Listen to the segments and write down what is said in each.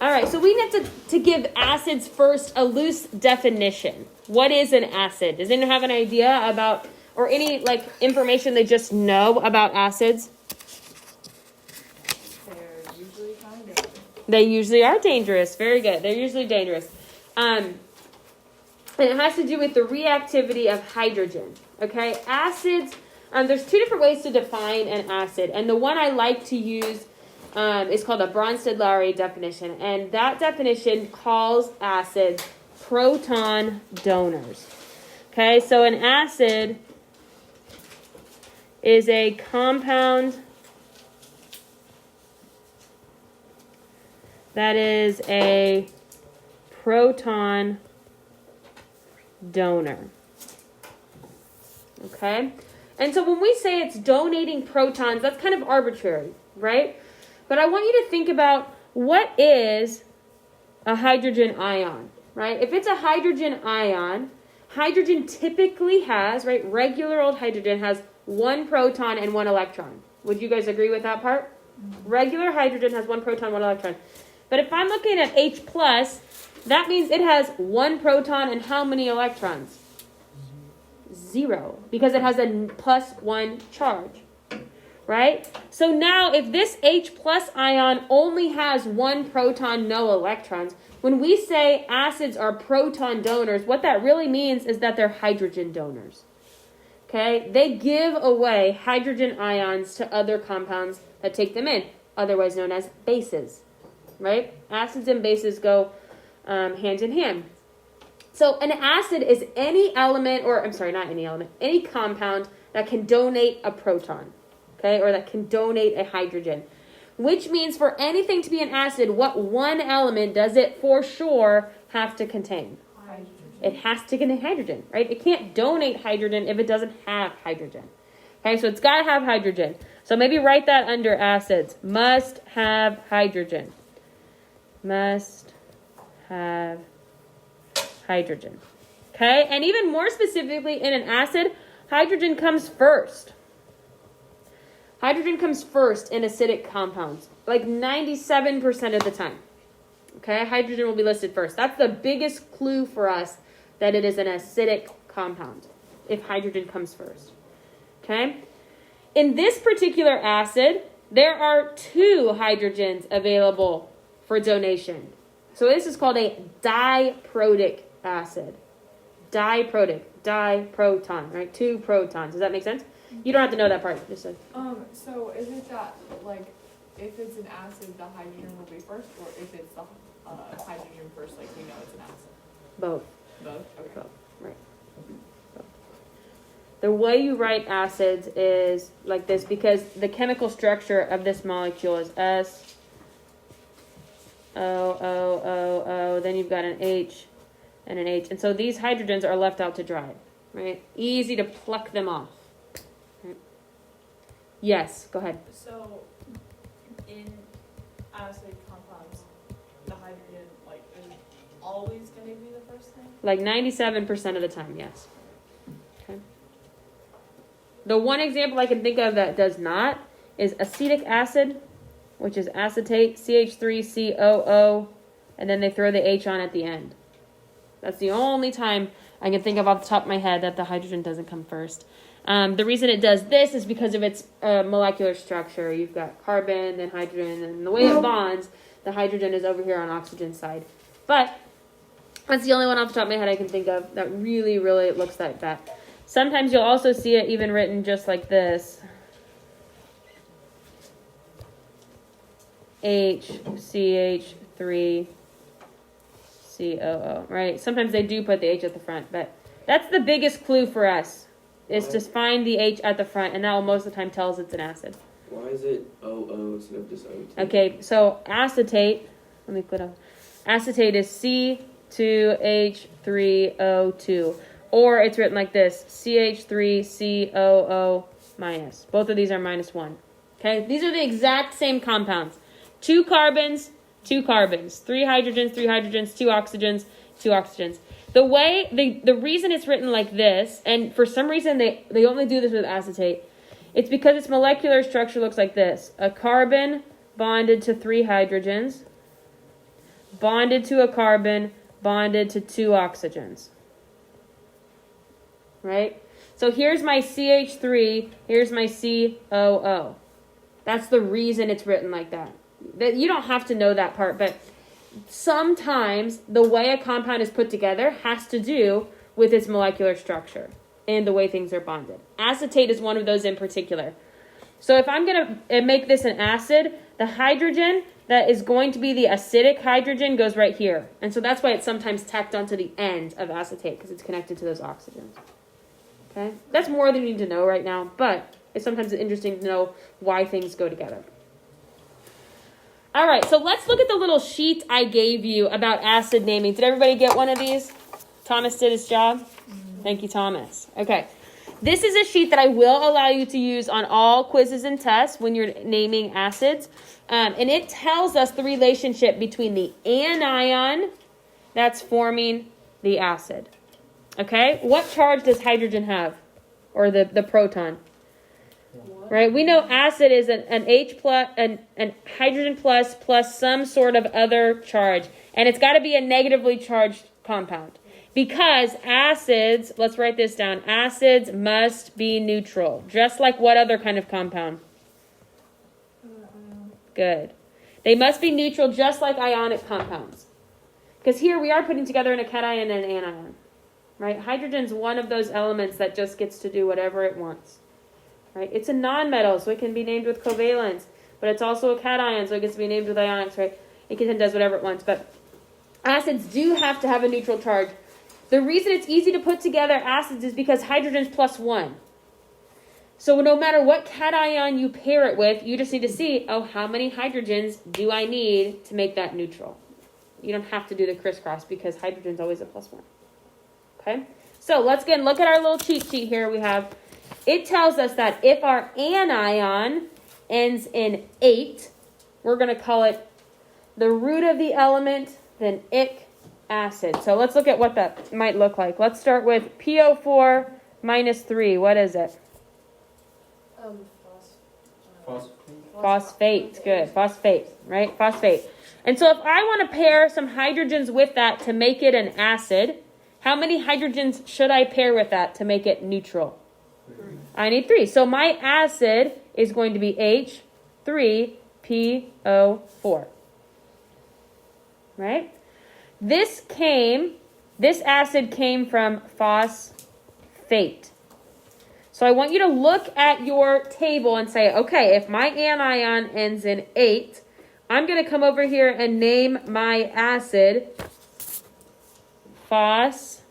All right, so we need to give acids first a loose definition. What is an acid? Does anyone have an idea about, or any like information they just know about acids? They're usually kind of dangerous. They usually are dangerous. Very good. They're usually dangerous. And it has to do with the reactivity of hydrogen. Okay, acids. There's two different ways to define an acid, and the one I like to use is called a Bronsted-Lowry definition, and that definition calls acids proton donors. Okay, so an acid is a compound that is a proton donor. Okay? And so when we say it's donating protons, that's kind of arbitrary, right? But I want you to think about what is a hydrogen ion, right? If it's a hydrogen ion, hydrogen typically has, right, regular old hydrogen has one proton and one electron. Would you guys agree with that part? Regular hydrogen has one proton, one electron. But if I'm looking at H+, that means it has one proton and how many electrons? 0, because it has a +1 charge, right? So now if this H+ ion only has one proton, no electrons, when we say acids are proton donors, what that really means is that they're hydrogen donors. Okay? They give away hydrogen ions to other compounds that take them in, otherwise known as bases, right? Acids and bases go hand in hand. So an acid is any element, or I'm sorry, not any element, any compound that can donate a proton, okay, or that can donate a hydrogen. Which means for anything to be an acid, what one element does it for sure have to contain? Hydrogen. It has to contain hydrogen, right? It can't donate hydrogen if it doesn't have hydrogen. Okay, so it's got to have hydrogen. So maybe write that under acids. Must have hydrogen. Must have hydrogen. Okay, and even more specifically in an acid, hydrogen comes first. Hydrogen comes first in acidic compounds, like 97% of the time. Okay, hydrogen will be listed first. That's the biggest clue for us that it is an acidic compound, if hydrogen comes first. Okay, in this particular acid, there are 2 hydrogens available for donation. So this is called a diprotic acid. Diprotic, diproton, right? 2 protons. Does that make sense? You don't have to know that part. Just So is it that, like, if it's an acid, the hydrogen will be first, or if it's the hydrogen first, like, we know it's an acid? both. Both? Okay. Both. Right. Both. The way you write acids is like this because the chemical structure of this molecule is S, O, O, O, O. Then you've got an H and an H. And so these hydrogens are left out to dry, right? Easy to pluck them off. Right? Yes, go ahead. So, in acid compounds, the hydrogen, like, is always going to be the first thing? Like 97% of the time, yes. Okay. The one example I can think of that does not is acetic acid, which is acetate, CH3COO, and then they throw the H on at the end. That's the only time I can think of off the top of my head that the hydrogen doesn't come first. The reason it does this is because of its molecular structure. You've got carbon, then hydrogen, and the way it bonds, the hydrogen is over here on oxygen side. But that's the only one off the top of my head I can think of that really, really looks like that. Sometimes you'll also see it even written just like this. HCH3COO, right? Sometimes they do put the H at the front, but that's the biggest clue for us, is to find the H at the front, and that will most of the time tell us it's an acid. Why is it OO instead of just O2? Okay, so acetate, let me put up. Acetate is C2H3O2, or it's written like this, CH3COO minus. Both of these are -1. Okay, these are the exact same compounds. 2 carbons, 2 carbons, 3 hydrogens, 3 hydrogens, 2 oxygens, 2 oxygens. The reason it's written like this, and for some reason they only do this with acetate, it's because its molecular structure looks like this. A carbon bonded to 3 hydrogens, bonded to a carbon, bonded to 2 oxygens. Right? So here's my CH3, here's my COO. That's the reason it's written like that. You don't have to know that part, but sometimes the way a compound is put together has to do with its molecular structure and the way things are bonded. Acetate is one of those in particular. So if I'm going to make this an acid, the hydrogen that is going to be the acidic hydrogen goes right here. And so that's why it's sometimes tacked onto the end of acetate, because it's connected to those oxygens. Okay? That's more than you need to know right now, but it's sometimes interesting to know why things go together. All right, so let's look at the little sheet I gave you about acid naming. Did everybody get one of these? Thomas did his job? Thank you, Thomas. Okay. This is a sheet that I will allow you to use on all quizzes and tests when you're naming acids. And it tells us the relationship between the anion that's forming the acid. Okay? What charge does hydrogen have? Or the proton? Right? We know acid is an H plus, an hydrogen plus some sort of other charge. And it's got to be a negatively charged compound. Because acids, let's write this down, acids must be neutral. Just like what other kind of compound? Good. They must be neutral just like ionic compounds. Because here we are putting together a cation and an anion. Right? Hydrogen's one of those elements that just gets to do whatever it wants. Right? It's a nonmetal, so it can be named with covalence. But it's also a cation, so it gets to be named with ionics, right? It does whatever it wants. But acids do have to have a neutral charge. The reason it's easy to put together acids is because hydrogen's +1. So no matter what cation you pair it with, you just need to see, how many hydrogens do I need to make that neutral? You don't have to do the crisscross because hydrogen's always a +1. Okay? So let's again look at our little cheat sheet here we have. It tells us that if our anion ends in 8, we're going to call it the root of the element, then ic acid. So let's look at what that might look like. Let's start with PO4 minus 3. What is it? Phosphate. Good. Phosphate, right? Phosphate. And so if I want to pair some hydrogens with that to make it an acid, how many hydrogens should I pair with that to make it neutral? 3. I need 3. So my acid is going to be H3PO4. Right? This acid came from phosphate. So I want you to look at your table and say, okay, if my anion ends in 8, I'm going to come over here and name my acid phosphoric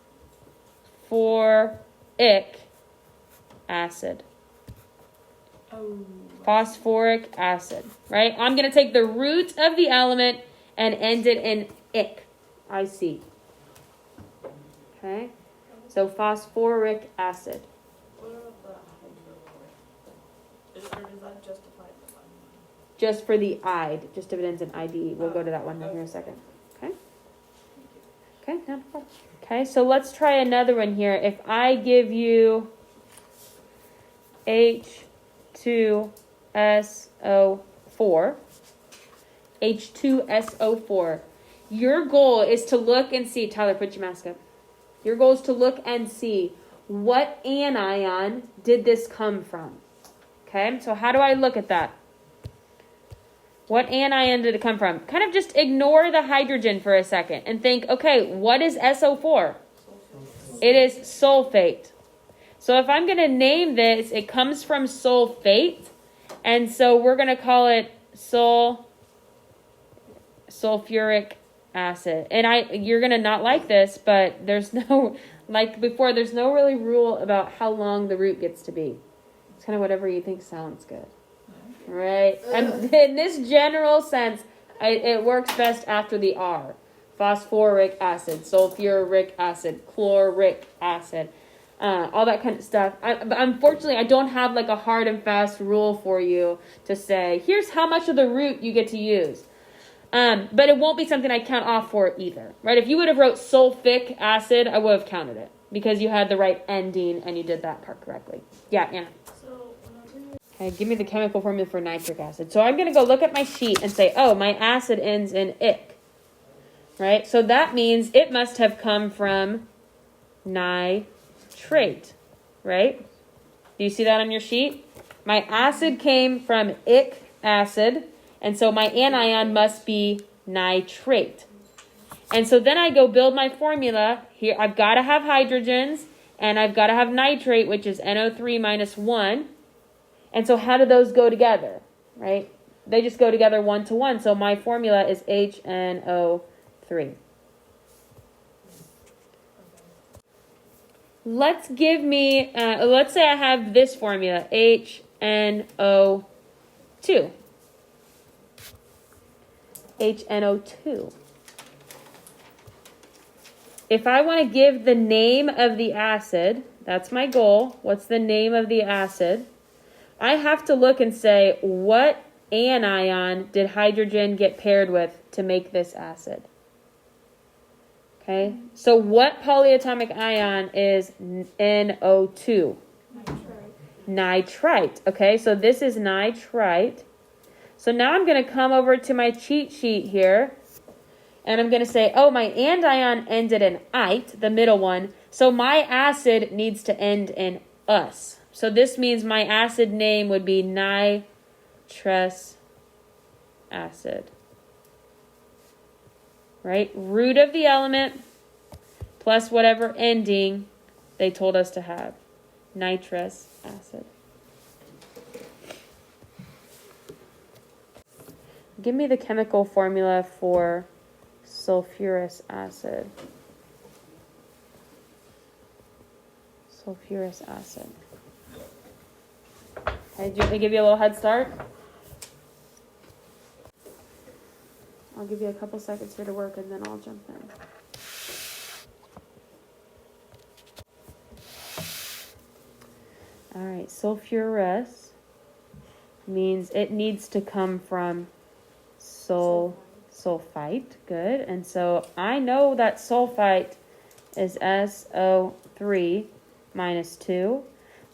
acid. Phosphoric acid, right? I'm going to take the root of the element and end it in ic. IC. Okay? So phosphoric acid. What about the hydrochloric? Or does that justify the one? Just for the ide. Just if it ends in IDE. We'll go to that one in here in a second. Okay? Okay, no problem. Okay, so let's try another one here. If I give you H2SO4, H2SO4, your goal is to look and see, Tyler, put your mask up. Your goal is to look and see what anion did this come from. Okay, so how do I look at that? What anion did it come from? Kind of just ignore the hydrogen for a second and think, okay, what is SO4? It is sulfate. So if I'm going to name this, it comes from sulfate. And so we're going to call it sulfuric acid. And you're going to not like this, but there's no, like before, there's no really rule about how long the root gets to be. It's kind of whatever you think sounds good. Right? And in this general sense, it works best after the R. Phosphoric acid, sulfuric acid, chloric acid, all that kind of stuff. Unfortunately, I don't have like a hard and fast rule for you to say, here's how much of the root you get to use. But it won't be something I count off for either, right? If you would have wrote sulfic acid, I would have counted it because you had the right ending and you did that part correctly. Yeah, Anna. Okay, give me the chemical formula for nitric acid. So I'm going to go look at my sheet and say, oh, my acid ends in ic. right? So that means it must have come from nitrate, right? Do you see that on your sheet? My acid came from ic acid, and so my anion must be nitrate. And so then I go build my formula. Here I've got to have hydrogens, and I've got to have nitrate, which is NO3 minus 1. And so how do those go together, right? They just go together 1 to 1. So my formula is HNO3. Let's say I have this formula, HNO2. HNO2. If I want to give the name of the acid, that's my goal. What's the name of the acid? I have to look and say, what anion did hydrogen get paired with to make this acid? Okay, so what polyatomic ion is NO2? Nitrite. Okay, so this is nitrite. So now I'm going to come over to my cheat sheet here, and I'm going to say, oh, my anion ended in ite, the middle one, so my acid needs to end in us. So this means my acid name would be nitrous acid. Right? Root of the element plus whatever ending they told us to have. Nitrous acid. Give me the chemical formula for sulfurous acid. Sulfurous acid. Okay, do you want me to give you a little head start? I'll give you a couple seconds here to work, and then I'll jump in. All right, sulfurous means it needs to come from sulfite. Good. And so I know that sulfite is SO3 minus 2.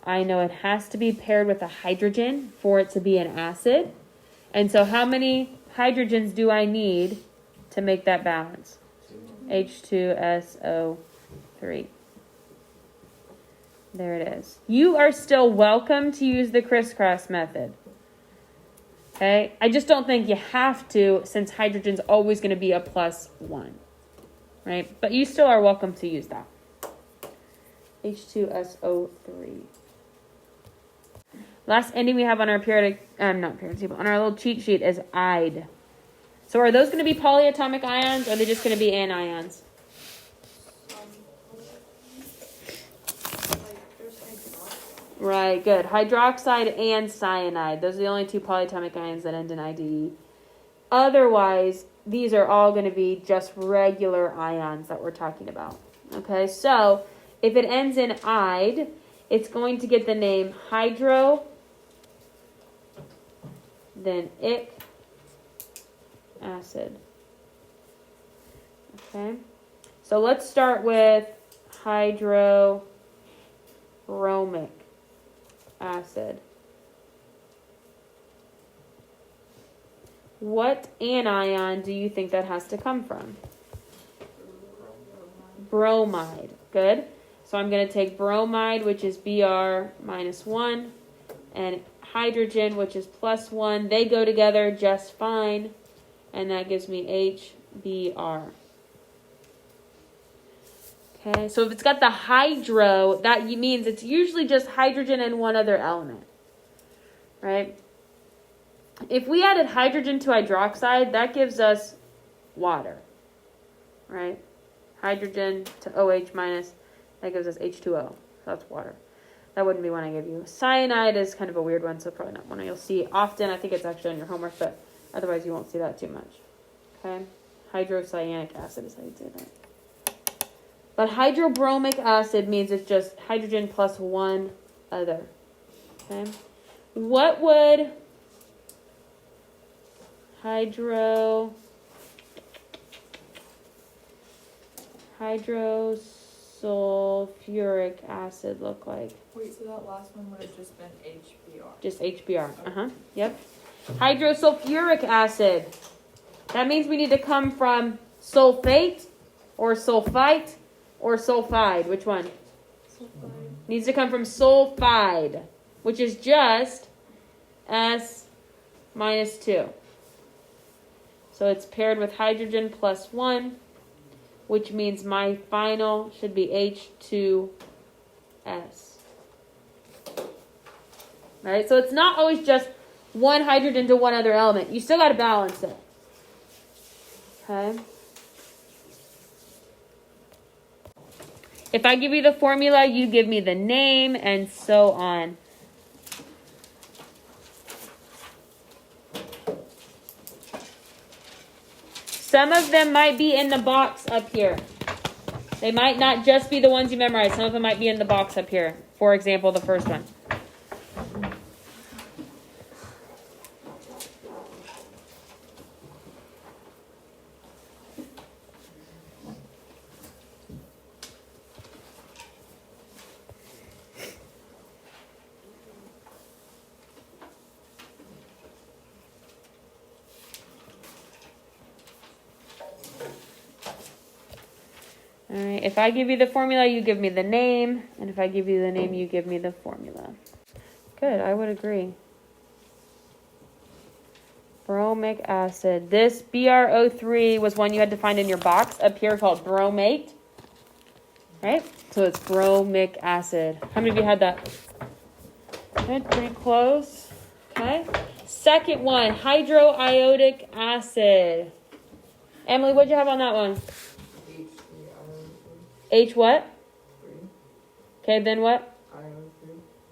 I know it has to be paired with a hydrogen for it to be an acid. And so how many hydrogens do I need to make that balance? H2SO3. There it is. You are still welcome to use the crisscross method. Okay? I just don't think you have to, since hydrogen's always going to be a +1. Right? But you still are welcome to use that. H2SO3. Last ending we have on our not periodic table, on our little cheat sheet is ide. So are those going to be polyatomic ions, or are they just going to be anions? Right, good. Hydroxide and cyanide. Those are the only two polyatomic ions that end in IDE. Otherwise, these are all going to be just regular ions that we're talking about. Okay, so if it ends in ide, it's going to get the name hydro, then ic acid. Okay, so let's start with hydrobromic acid. What anion do you think that has to come from? Bromide. Good. So I'm going to take bromide, which is Br minus 1, and hydrogen, which is +1. They go together just fine, and that gives me HBr. Okay, so if it's got the hydro, that means it's usually just hydrogen and one other element, right? If we added hydrogen to hydroxide, that gives us water, right? Hydrogen to OH minus, that gives us H2O, so that's water. That wouldn't be one I give you. Cyanide is kind of a weird one, so probably not one you'll see often. I think it's actually on your homework, but otherwise you won't see that too much. Okay? Hydrocyanic acid is how you say that. But hydrobromic acid means it's just hydrogen plus one other. Okay? What would hydrosulfuric acid look like? Wait, so that last one would have just been HBr. Just HBr. Yep. Hydrosulfuric acid. That means we need to come from Sulfate or sulfite or sulfide? Which one? Sulfide. Needs to come from sulfide, which is just S minus 2. So it's paired with hydrogen plus 1, which means my final should be H2S. Right? So it's not always just one hydrogen to one other element. You still got to balance it. Okay? If I give you the formula, you give me the name, and so on. Some of them might be in the box up here. They might not just be the ones you memorized. Some of them might be in the box up here. For example, the first one. Alright, if I give you the formula, you give me the name. And if I give you the name, you give me the formula. Good, I would agree. Bromic acid. This BrO3 was one you had to find in your box up here called bromate. Right? So it's bromic acid. How many of you had that? Good, pretty close. Okay. Second one, hydroiodic acid. Emily, what'd you have on that one? H what? 3. Okay, then what?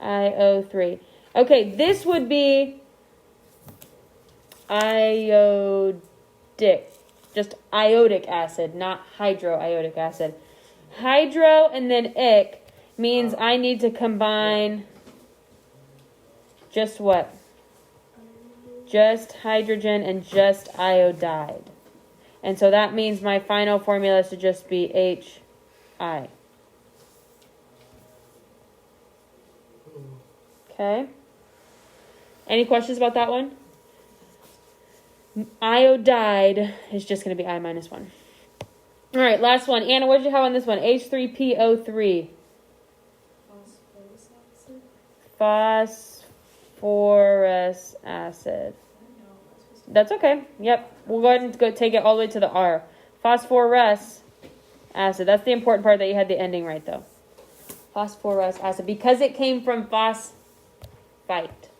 IO3. IO3. Okay, this would be iodic. Just iodic acid, not hydroiodic acid. Hydro and then ic means I need to combine just what? Just hydrogen and just iodide. And so that means my final formula should just be HI. Okay. Any questions about that one? Iodide is just going to be I minus 1. All right, last one. Anna, what did you have on this one? H3PO3. Phosphorus acid. That's okay. Yep. We'll go ahead and go take it all the way to the R. Phosphorus acid. That's the important part that you had the ending right, though. Phosphorus acid. Because it came from phosphite.